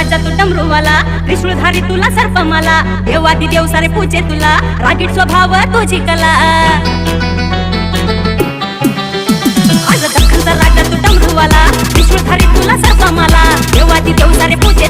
राजा तू डमरूवाला, त्रिशूळधारी तुला सर्पमाला, देवादी देव सारे पूजे तुला, रागीट स्वभाव तुझी कला। अग दख्खनचा राजा तू डमरूवाला, त्रिशूळधारी तुला सर्पमाला, देवादी देव सारे पूजे